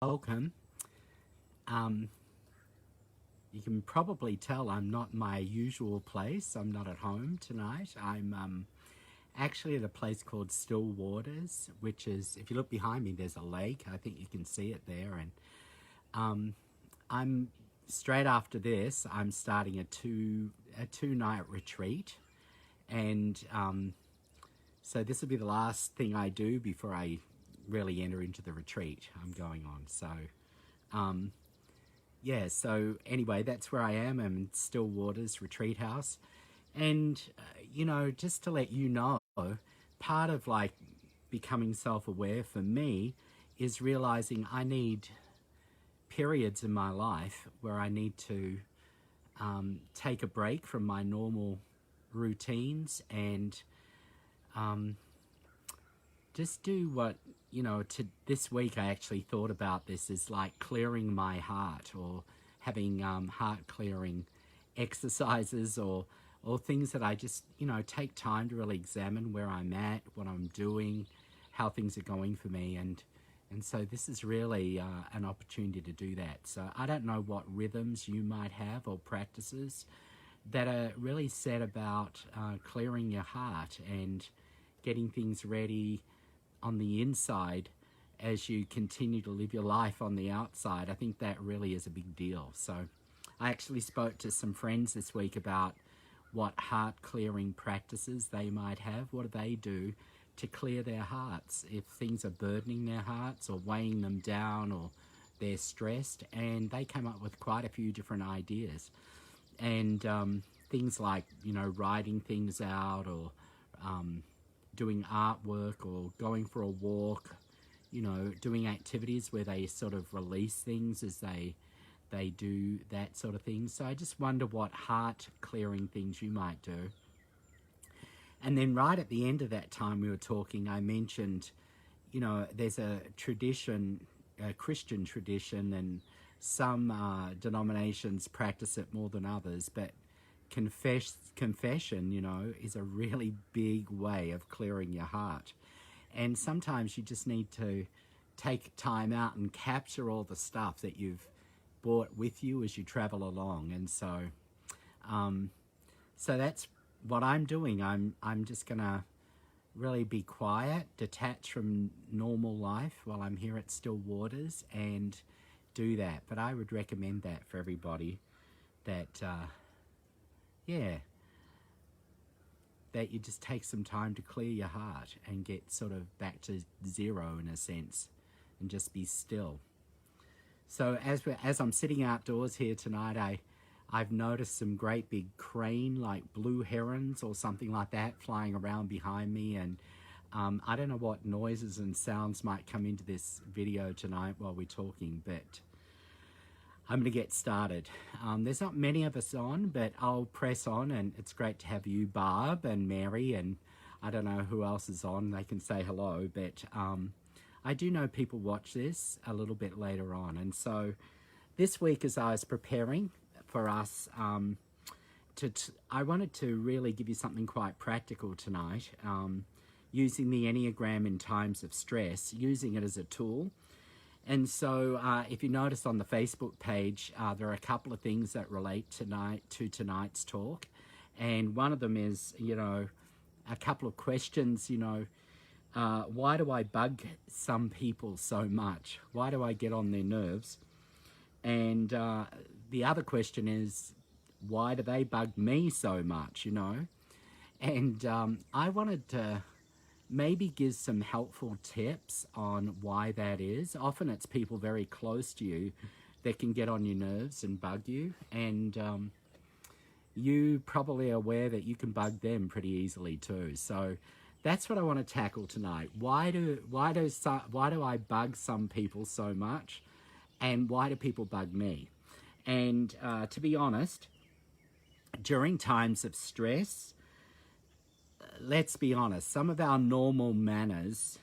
Welcome. Um, you can probably tell I'm not in my usual place. I'm not at home tonight. I'm actually at a place called Still Waters, which is, if you look behind me, there's a lake. I think you can see it there. And I'm straight after this. I'm starting a two-night retreat, and so this will be the last thing I do before I really enter into the retreat I'm going on. So yeah, so anyway, that's where I am. I'm in Still Waters Retreat House. And, just to let you know, part of like becoming self-aware for me is realizing I need periods in my life where I need to take a break from my normal routines and just do what, this week I actually thought about this is like clearing my heart, or having heart clearing exercises, or things that I just, take time to really examine where I'm at, what I'm doing, how things are going for me. And so this is really an opportunity to do that. So I don't know what rhythms you might have or practices that are really set about clearing your heart and getting things ready on the inside as you continue to live your life on the outside. I think that really is a big deal. So I actually spoke to some friends this week about what heart clearing practices they might have. What do they do to clear their hearts if things are burdening their hearts or weighing them down, or they're stressed? And they came up with quite a few different ideas. And things like, writing things out, or doing artwork, or going for a walk, doing activities where they sort of release things as they do that sort of thing. So I just wonder what heart clearing things you might do. And then right at the end of that time we were talking, I mentioned, there's a tradition, a Christian tradition, and some denominations practice it more than others, but confession, is a really big way of clearing your heart. And sometimes you just need to take time out and capture all the stuff that you've brought with you as you travel along. And so that's what I'm doing. I'm just gonna really be quiet, detach from normal life while I'm here at Still Waters, and do that. But I would recommend that for everybody, that that you just take some time to clear your heart and get sort of back to zero in a sense, and just be still. So as I'm sitting outdoors here tonight, I've noticed some great big crane, like blue herons or something like that, flying around behind me. And I don't know what noises and sounds might come into this video tonight while we're talking, but I'm going to get started. There's not many of us on, but I'll press on, and it's great to have you, Barb and Mary, and I don't know who else is on. They can say hello, but I do know people watch this a little bit later on. And so this week, as I was preparing for us, I wanted to really give you something quite practical tonight, using the Enneagram in times of stress, using it as a tool. And so if you notice on the Facebook page, there are a couple of things that relate to tonight's talk. And one of them is, a couple of questions, why do I bug some people so much? Why do I get on their nerves? And the other question is, why do they bug me so much, And I wanted to maybe give some helpful tips on why that is. Often it's people very close to you that can get on your nerves and bug you, and you probably are aware that you can bug them pretty easily too. So that's what I want to tackle tonight. Why do I bug some people so much, and why do people bug me? And to be honest, during times of stress, let's be honest, some of our normal manners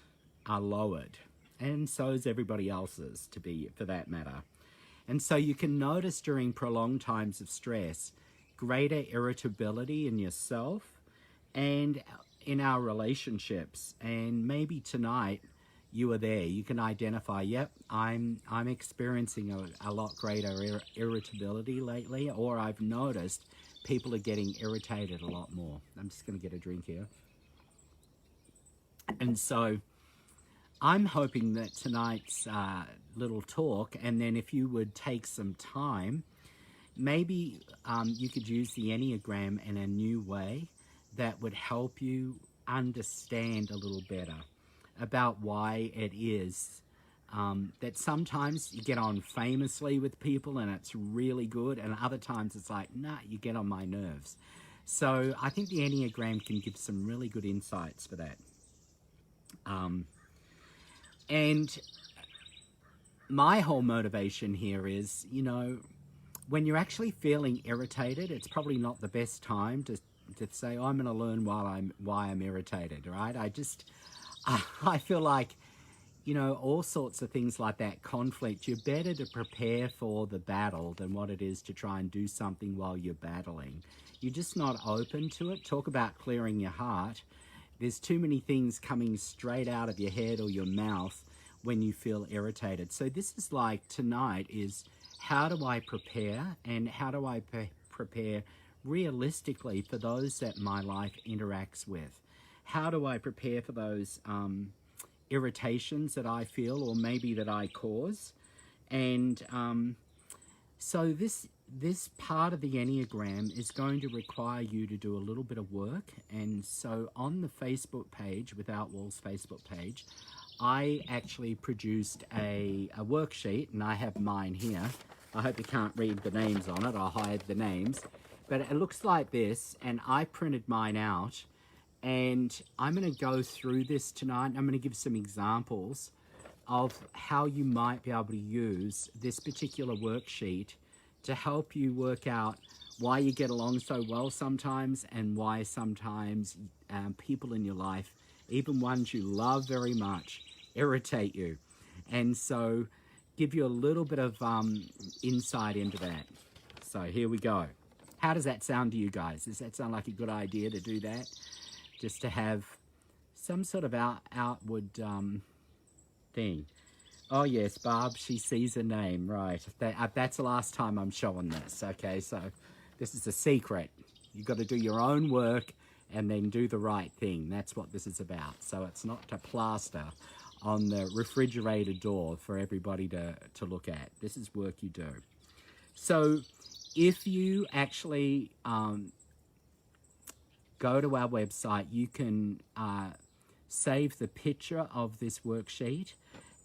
are lowered, and so is everybody else's, for that matter. And so you can notice during prolonged times of stress, greater irritability in yourself and in our relationships. And maybe tonight you are there. You can identify, yep, I'm experiencing a lot greater irritability lately, or I've noticed people are getting irritated a lot more. I'm just going to get a drink here. And so I'm hoping that tonight's little talk, and then if you would take some time, maybe you could use the Enneagram in a new way that would help you understand a little better about why it is that sometimes you get on famously with people and it's really good, and other times it's like, nah, you get on my nerves. So I think the Enneagram can give some really good insights for that. And my whole motivation here is, you know, when you're actually feeling irritated, it's probably not the best time to say, oh, I'm going to learn why I'm irritated, right? I feel like, you know, all sorts of things like that, conflict, you're better to prepare for the battle than what it is to try and do something while you're battling. You're just not open to it. Talk about clearing your heart. There's too many things coming straight out of your head or your mouth when you feel irritated. So this is like tonight is, how do I prepare, and how do I prepare realistically for those that my life interacts with? How do I prepare for those irritations that I feel, or maybe that I cause? And so this part of the Enneagram is going to require you to do a little bit of work. And so on the Facebook page, Without Walls Facebook page, I actually produced a worksheet, and I have mine here. I hope you can't read the names on it. I'll hide the names. But it looks like this, and I printed mine out. And I'm going to go through this tonight. I'm going to give some examples of how you might be able to use this particular worksheet to help you work out why you get along so well sometimes, and why sometimes people in your life, even ones you love very much, irritate you. And so give you a little bit of insight into that. So here we go. How does that sound to you guys? Does that sound like a good idea to do that? Just to have some sort of outward thing. Oh yes, Barb, she sees a name, right. That's the last time I'm showing this, okay? So this is a secret. You've got to do your own work and then do the right thing. That's what this is about. So it's not to plaster on the refrigerator door for everybody to look at. This is work you do. So if you actually go to our website, you can save the picture of this worksheet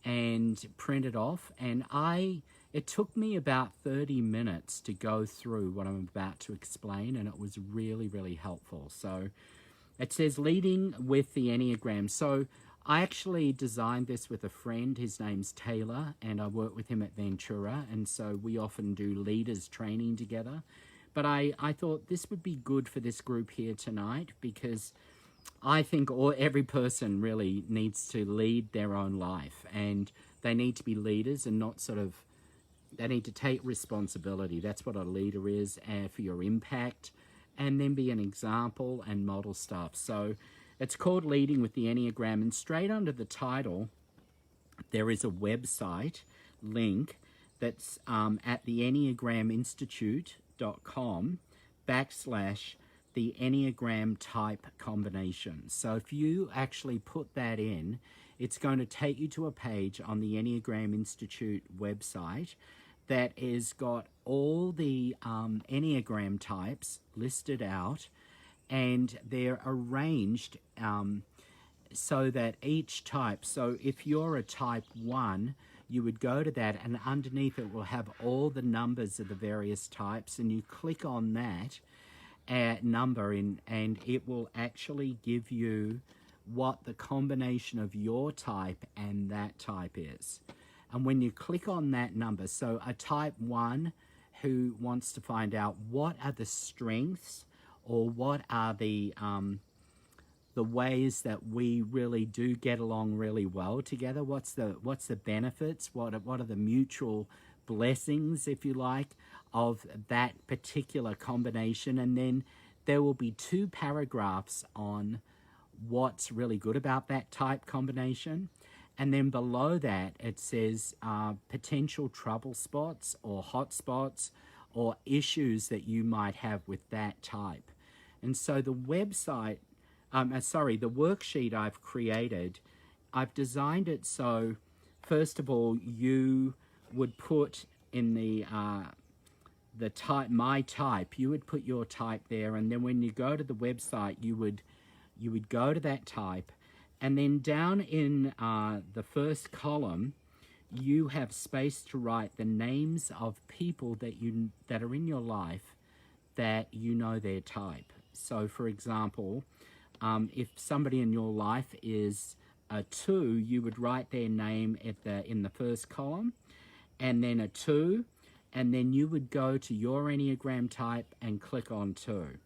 and print it off. And it took me about 30 minutes to go through what I'm about to explain, and it was really, really helpful. So it says leading with the Enneagram. So I actually designed this with a friend. His name's Taylor, and I work with him at Ventura, and so we often do leaders training together. But I thought this would be good for this group here tonight, because I think every person really needs to lead their own life, and they need to be leaders and not they need to take responsibility. That's what a leader is, for your impact, and then be an example and model stuff. So it's called Leading with the Enneagram, and straight under the title, there is a website link that's at the EnneagramInstitute.com/the Enneagram type combination. So if you actually put that in, it's going to take you to a page on the Enneagram Institute website that has got all the Enneagram types listed out, and they're arranged so that each type, so if you're a type 1, you would go to that, and underneath it will have all the numbers of the various types, and you click on that number and it will actually give you what the combination of your type and that type is. And when you click on that number, so a type 1 who wants to find out what are the strengths, or what are the ways that we really do get along really well together, what's the benefits, what are the mutual blessings, if you like, of that particular combination. And then there will be 2 paragraphs on what's really good about that type combination. And then below that, it says potential trouble spots or hot spots or issues that you might have with that type. And so the website, the worksheet I've created, I've designed it so, first of all, you would put in the type, my type, you would put your type there, and then when you go to the website, you would go to that type, and then down in the first column, you have space to write the names of people that are in your life that you know their type. So, for example, if somebody in your life is a 2, you would write their name in the first column, and then a 2, and then you would go to your Enneagram type and click on 2.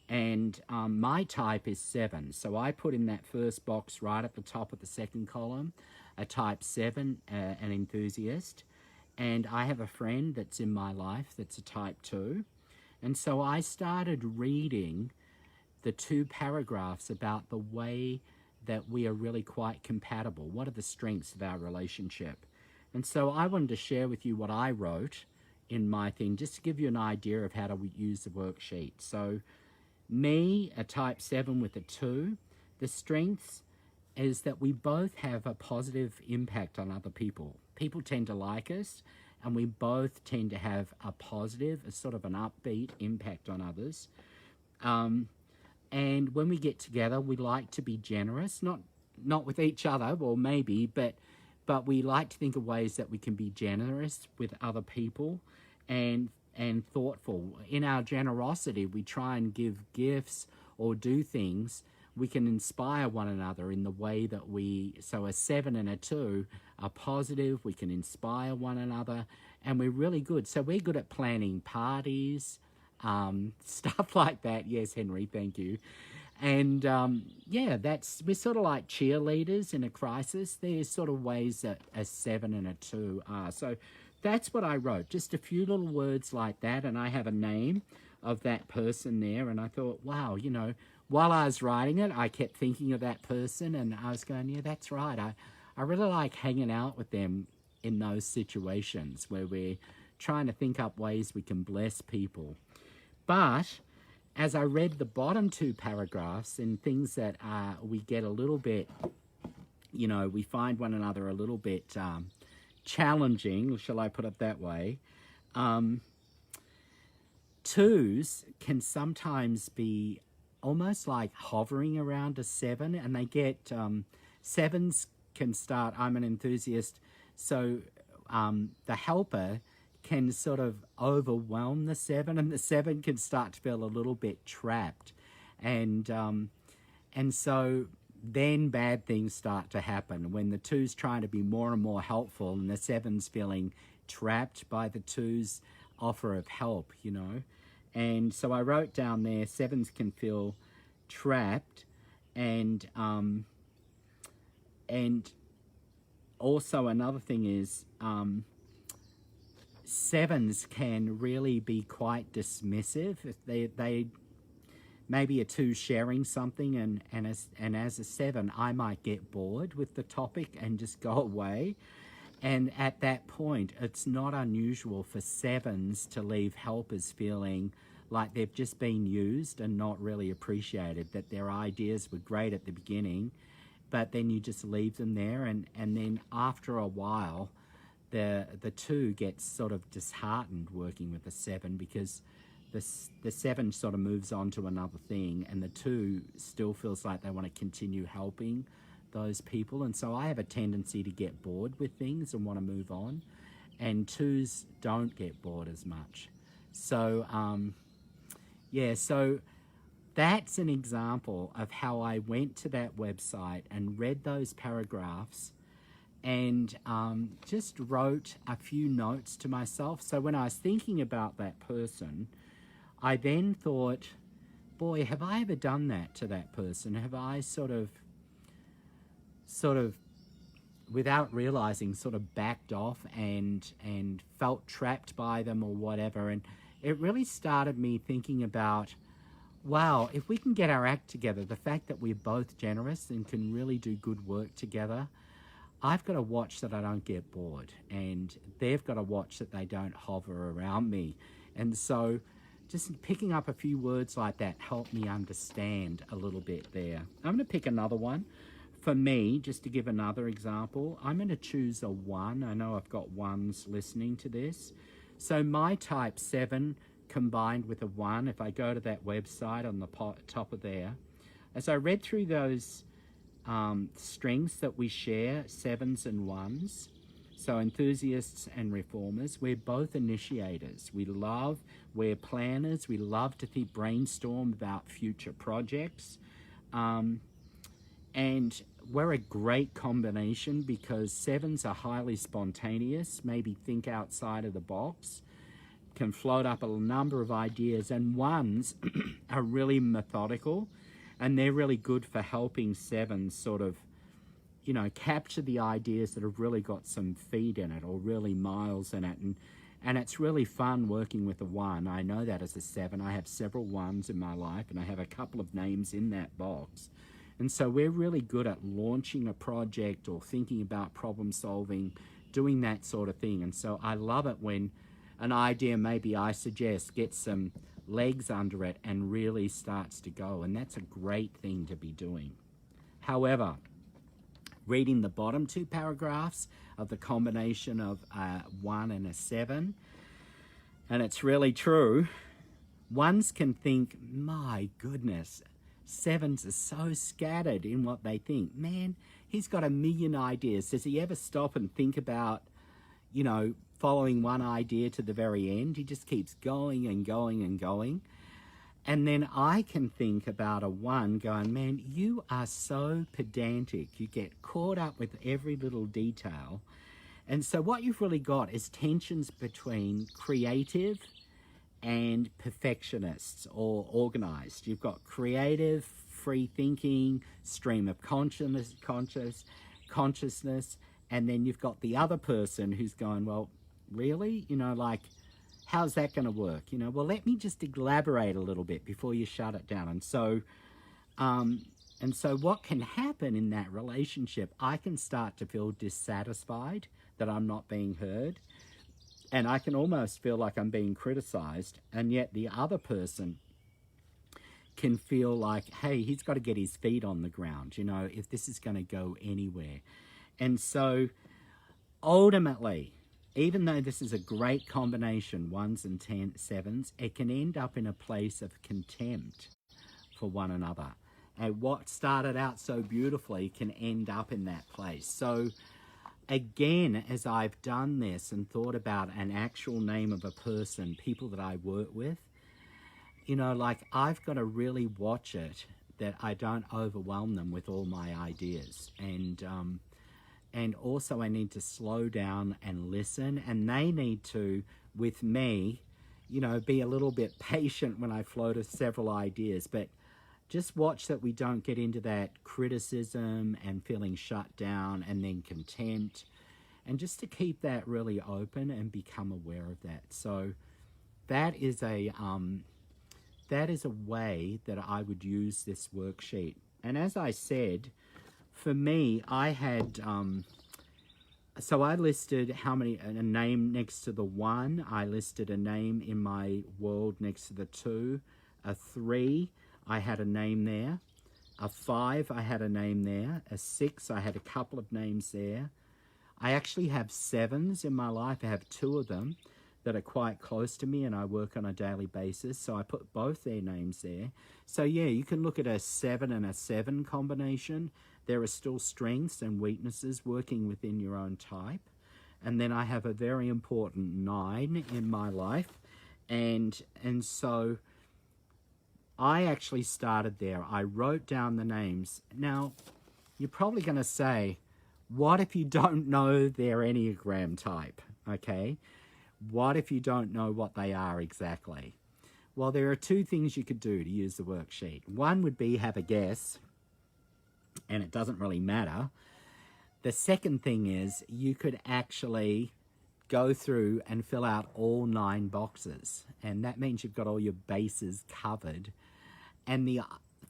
And my type is 7, so I put in that first box right at the top of the second column, a type 7, an enthusiast, and I have a friend that's in my life that's a type 2, and so I started reading the 2 paragraphs about the way that we are really quite compatible. What are the strengths of our relationship? And so I wanted to share with you what I wrote in my thing, just to give you an idea of how to use the worksheet. So me, a type 7 with a 2, the strengths is that we both have a positive impact on other people. People tend to like us, and we both tend to have a positive, a sort of an upbeat impact on others. And when we get together, we like to be generous, not with each other, or maybe, but we like to think of ways that we can be generous with other people and thoughtful. In our generosity, we try and give gifts or do things. We can inspire one another in the way that so a 7 and a 2 are positive, we can inspire one another, and we're really good. So we're good at planning parties, stuff like that. Yes, Henry, thank you. And we're sort of like cheerleaders in a crisis. There's sort of ways that a 7 and a 2 are. So that's what I wrote, just a few little words like that, and I have a name of that person there, and I thought, wow, while I was writing it, I kept thinking of that person, and I was going, yeah, that's right. I really like hanging out with them in those situations where we're trying to think up ways we can bless people. But as I read the bottom 2 paragraphs and things that we get a little bit, we find one another a little bit challenging, shall I put it that way, 2s can sometimes be almost like hovering around a 7, and they get 7s can start, I'm an enthusiast, so the helper can sort of overwhelm the 7, and the 7 can start to feel a little bit trapped, and so then bad things start to happen when the 2's trying to be more and more helpful, and the 7's feeling trapped by the 2's offer of help, And so I wrote down there, 7s can feel trapped, and also another thing is 7s can really be quite dismissive. If they maybe a 2 sharing something, and as a 7, I might get bored with the topic and just go away. And at that point, it's not unusual for 7s to leave helpers feeling like they've just been used and not really appreciated, that their ideas were great at the beginning, but then you just leave them there, and then after a while, the 2 gets sort of disheartened working with the 7 because the 7 sort of moves on to another thing, and the 2 still feels like they want to continue helping those people. And so I have a tendency to get bored with things and want to move on, and 2s don't get bored as much. So so that's an example of how I went to that website and read those paragraphs and just wrote a few notes to myself. So when I was thinking about that person, I then thought, boy, have I ever done that to that person? Have I sort of without realizing sort of backed off and felt trapped by them or whatever? And it really started me thinking about, wow, if we can get our act together, the fact that we're both generous and can really do good work together, I've got to watch that I don't get bored, and they've got to watch that they don't hover around me. And so just picking up a few words like that helped me understand a little bit there. I'm going to pick another one. For me, just to give another example, I'm going to choose a 1. I know I've got 1s listening to this. So my type 7 combined with a 1, if I go to that website on the top of there, as I read through those strengths that we share, 7s and 1s, so enthusiasts and reformers, we're both initiators. We're planners. We love to brainstorm about future projects. And we're a great combination because 7s are highly spontaneous, maybe think outside of the box, can float up a number of ideas, and 1s are really methodical, and they're really good for helping 7s sort of, capture the ideas that have really got some feed in it or really miles in it. And it's really fun working with a 1. I know that as a 7. I have several 1s in my life, and I have a couple of names in that box. And so we're really good at launching a project or thinking about problem solving, doing that sort of thing. And so I love it when an idea, maybe I suggest, gets some legs under it and really starts to go. And that's a great thing to be doing. However, reading the bottom 2 paragraphs of the combination of a 1 and a 7, and it's really true, 1s can think, my goodness, 7s are so scattered in what they think. Man, he's got a million ideas. Does he ever stop and think about, following one idea to the very end? He just keeps going and going and going. And then I can think about a 1 going, man, you are so pedantic. You get caught up with every little detail. And so what you've really got is tensions between creative and perfectionists or organized. You've got creative, free thinking, stream of consciousness, and then you've got the other person who's going, well, really? How's that going to work? Well, let me just elaborate a little bit before you shut it down. And so what can happen in that relationship, I can start to feel dissatisfied that I'm not being heard. And I can almost feel like I'm being criticized. And yet the other person can feel like, hey, he's got to get his feet on the ground, if this is going to go anywhere. And so ultimately, even though this is a great combination, 1s and 7s, it can end up in a place of contempt for one another. And what started out so beautifully can end up in that place. So again, as I've done this and thought about an actual name of a person, people that I work with, I've got to really watch it that I don't overwhelm them with all my ideas. And also I need to slow down and listen, and they need to, with me, be a little bit patient when I float several ideas, but just watch that we don't get into that criticism and feeling shut down and then contempt, and just to keep that really open and become aware of that. So that is a way that I would use this worksheet. And as I said, for me, I had, so I listed a name next to the 1. I listed a name in my world next to the 2. A 3, I had a name there. A 5, I had a name there. A 6, I had a couple of names there. I actually have 7s in my life. I have 2 of them that are quite close to me and I work on a daily basis. So I put both their names there. So yeah, you can look at a 7 and a 7 combination. There are still strengths and weaknesses working within your own type. And then I have a very important 9 in my life. And so I actually started there. I wrote down the names. Now, you're probably going to say, what if you don't know their Enneagram type? Okay. What if you don't know what they are exactly? Well, there are 2 things you could do to use the worksheet. One would be have a guess, and it doesn't really matter. The second thing is you could actually go through and fill out all 9 boxes, and that means you've got all your bases covered. And the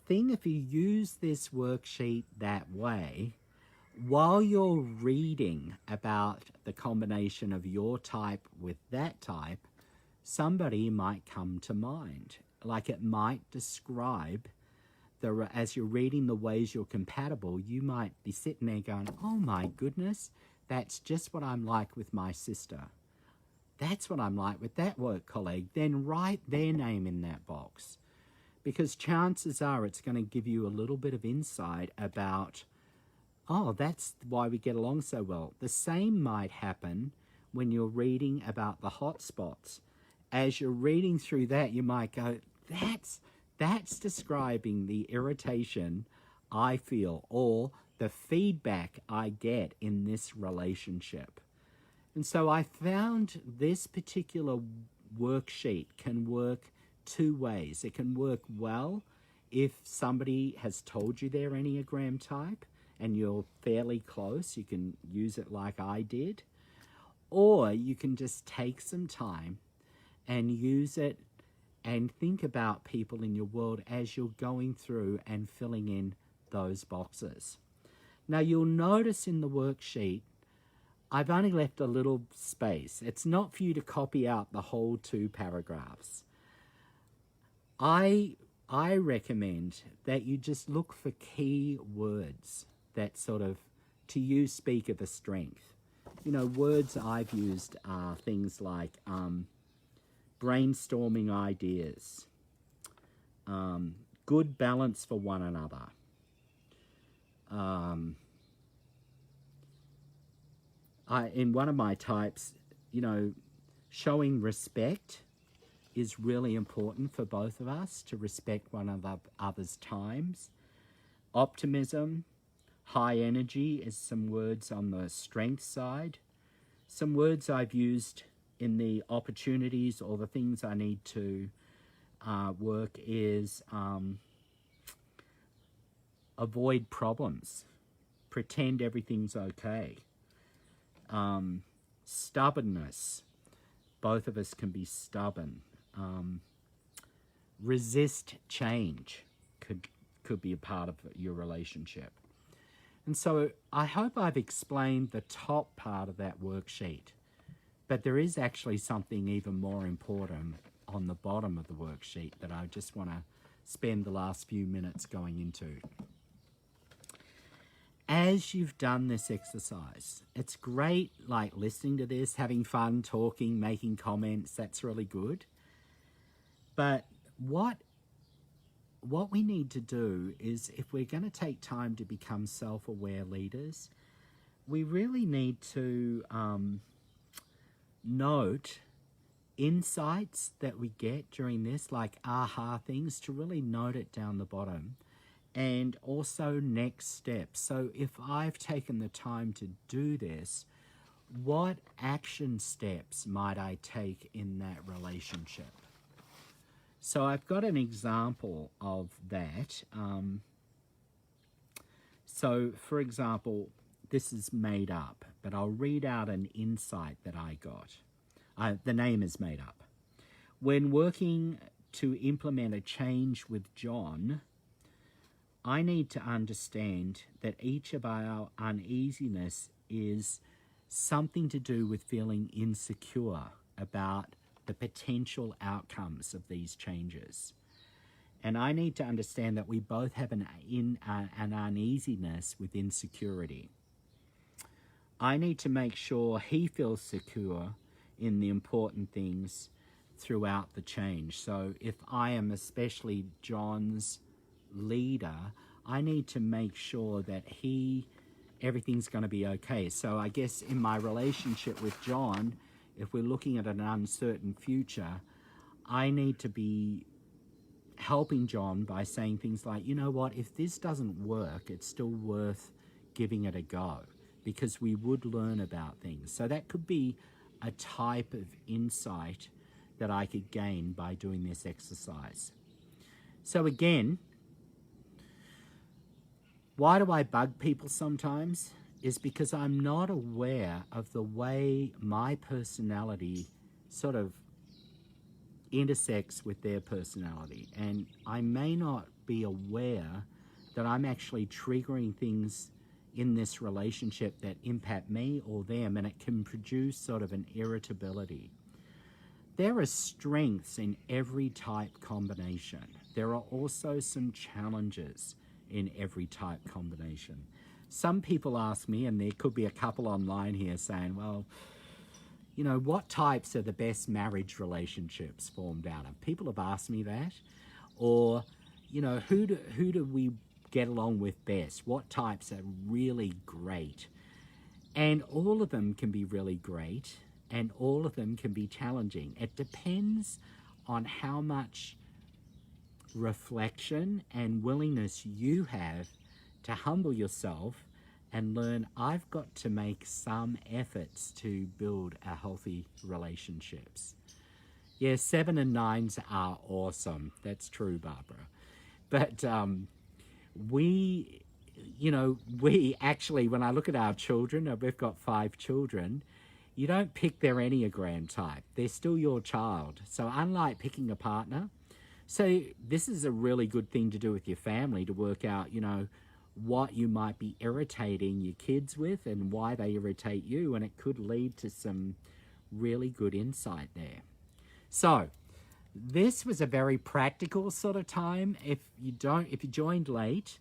thing, if you use this worksheet that way, while you're reading about the combination of your type with that type, somebody might come to mind. Like it might describe as you're reading the ways you're compatible, you might be sitting there going, oh my goodness, that's just what I'm like with my sister. That's what I'm like with that work colleague. Then write their name in that box, because chances are it's going to give you a little bit of insight about, oh, that's why we get along so well. The same might happen when you're reading about the hot spots. As you're reading through that, you might go, that's describing the irritation I feel or the feedback I get in this relationship. And so I found this particular worksheet can work two ways. It can work well if somebody has told you their Enneagram type and you're fairly close. You can use it like I did. Or you can just take some time and use it and think about people in your world as you're going through and filling in those boxes. Now you'll notice in the worksheet, I've only left a little space. It's not for you to copy out the whole 2 paragraphs. I recommend that you just look for key words that sort of, to you, speak of a strength. You know, words I've used are things like brainstorming ideas, good balance for one another, in one of my types, you know, showing respect is really important for both of us, to respect one another's times. Optimism, high energy is some words on the strength side. Some words I've used in the opportunities or the things I need to work is avoid problems, pretend everything's okay. Stubbornness, both of us can be stubborn. Resist change could be a part of your relationship. And so I hope I've explained the top part of that worksheet, but there is actually something even more important on the bottom of the worksheet that I just want to spend the last few minutes going into. As you've done this exercise, it's great, like listening to this, having fun, talking, making comments, that's really good. But what we need to do is, if we're going to take time to become self-aware leaders, we really need to note insights that we get during this, like aha things, to really note it down the bottom. And also next steps. So if I've taken the time to do this, what action steps might I take in that relationship? So I've got an example of that. So for example, this is made up, but I'll read out an insight that I got. The name is made up. When working to implement a change with John, I need to understand that each of our uneasiness is something to do with feeling insecure about the potential outcomes of these changes. And I need to understand that we both have an uneasiness with insecurity. I need to make sure he feels secure in the important things throughout the change. So if I am especially John's leader, I need to make sure that everything's going to be okay. So I guess in my relationship with John, if we're looking at an uncertain future, I need to be helping John by saying things like, you know what, if this doesn't work, it's still worth giving it a go, because we would learn about things. So that could be a type of insight that I could gain by doing this exercise. So again, why do I bug people sometimes? Is because I'm not aware of the way my personality sort of intersects with their personality. And I may not be aware that I'm actually triggering things in this relationship that impact me or them, and it can produce sort of an irritability. There are strengths in every type combination. There are also some challenges in every type combination. Some people ask me, and there could be a couple online here saying, well, you know, what types are the best marriage relationships formed out of? People have asked me that. Or, you know, who do we get along with best? What types are really great? And all of them can be really great, and all of them can be challenging. It depends on how much reflection and willingness you have to humble yourself and learn, I've got to make some efforts to build a healthy relationships. Yeah, 7 and 9s are awesome. That's true, Barbara. But we actually, when I look at our children, we've got 5 children, you don't pick their Enneagram type. They're still your child. So unlike picking a partner, so this is a really good thing to do with your family, to work out, you know, what you might be irritating your kids with and why they irritate you, and it could lead to some really good insight there. So this was a very practical sort of time. If you joined late,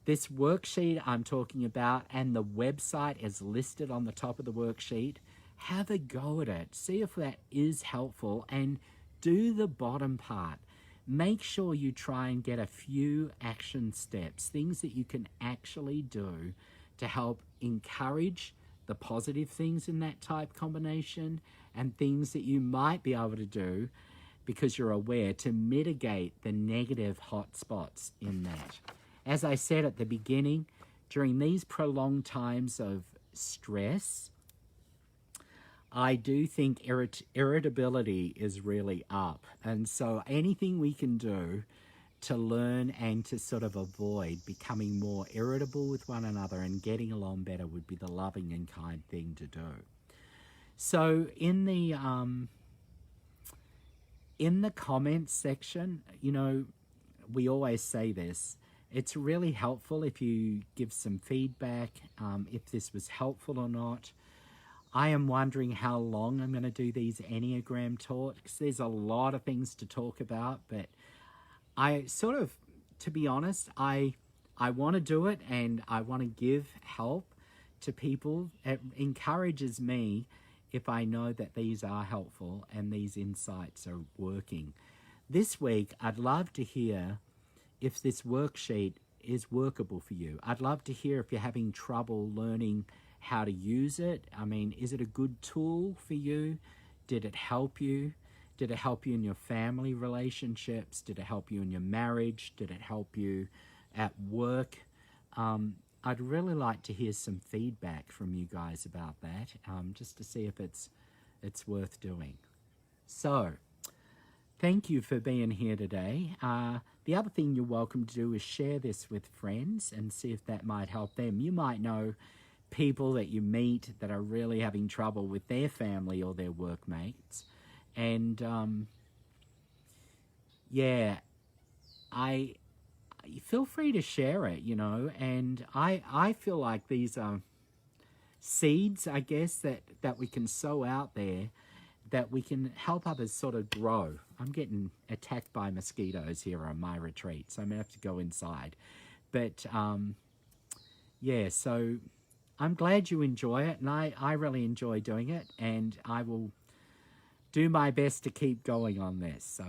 this worksheet I'm talking about and the website is listed on the top of the worksheet. Have a go at it. See if that is helpful, and do the bottom part. Make sure you try and get a few action steps, things that you can actually do to help encourage the positive things in that type combination, and things that you might be able to do because you're aware to mitigate the negative hot spots in that. As I said at the beginning, during these prolonged times of stress, I do think irritability is really up. And so anything we can do to learn and to sort of avoid becoming more irritable with one another and getting along better would be the loving and kind thing to do. So in the comments section, you know, we always say this, it's really helpful if you give some feedback, if this was helpful or not. I am wondering how long I'm going to do these Enneagram talks. There's a lot of things to talk about, but I sort of, to be honest, I want to do it, and I want to give help to people. It encourages me if I know that these are helpful and these insights are working. This week, I'd love to hear if this worksheet is workable for you. I'd love to hear if you're having trouble learning how to use it. I mean, is it a good tool for you? Did it help you? Did it help you in your family relationships? Did it help you in your marriage? Did it help you at work? I'd really like to hear some feedback from you guys about that, just to see if it's worth doing. So, thank you for being here today. The other thing you're welcome to do is share this with friends and see if that might help them. You might know people that you meet that are really having trouble with their family or their workmates. And I feel free to share it, you know, and I feel like these are seeds, I guess, that we can sow out there, that we can help others sort of grow. I'm getting attacked by mosquitoes here on my retreat, so I'm going to have to go inside. But, so I'm glad you enjoy it, and I really enjoy doing it, and I will do my best to keep going on this. So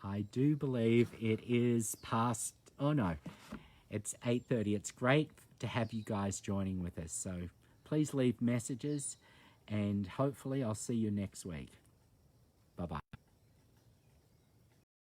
I do believe it is past, it's 8:30. It's great to have you guys joining with us. So please leave messages, and hopefully I'll see you next week.